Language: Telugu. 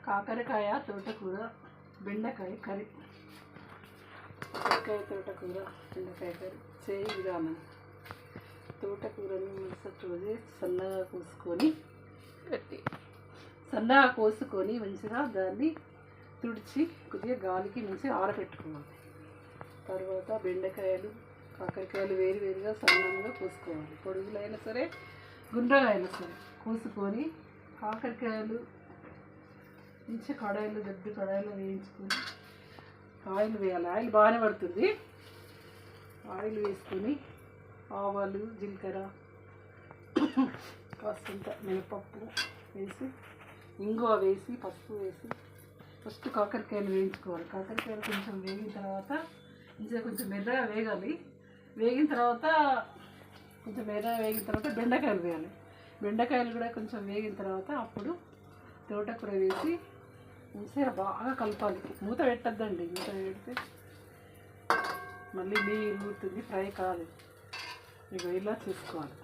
కాకరకాయ తోటకూర బెండకాయ కర్రీ. కాకరకాయ తోటకూర బెండకాయ కర్రీ చేయి విధానం. తోటకూరని మరుసటి రోజే సన్నగా కోసుకొని మంచిగా దాన్ని తుడిచి కొద్దిగా గాలికి మంచిగా ఆరబెట్టుకోవాలి. తర్వాత బెండకాయలు కాకరకాయలు వేరుగా సన్నంగా కోసుకోవాలి. పొడుగులైనా సరే గుండ్రగా అయినా సరే కోసుకొని కాకరకాయలు మంచి దొడ్డు కడాయిలో వేయించుకొని ఆయిల్ వేయాలి. ఆయిల్ బాగానే పడుతుంది. ఆయిల్ వేసుకొని ఆవాలు జీలకర్ర కాస్తంత మినపప్పు వేసి ఇంగువ వేసి పసుపు వేసి ఫస్ట్ కాకరకాయలు వేయించుకోవాలి. కాకరకాయలు కొంచెం వేగిన తర్వాత కొంచెం మెల్లగా వేగాలి. వేగిన తర్వాత బెండకాయలు వేయాలి. బెండకాయలు కూడా కొంచెం వేగిన తర్వాత అప్పుడు తోటకూర వేసి మంచిగా బాగా కలపాలి. మూత పెట్టద్దండి. మూత పెడితే మళ్ళీ నీరు ఊరుతుంది, ఫ్రై కాదు. ఇక ఇలా చేసుకోవాలి.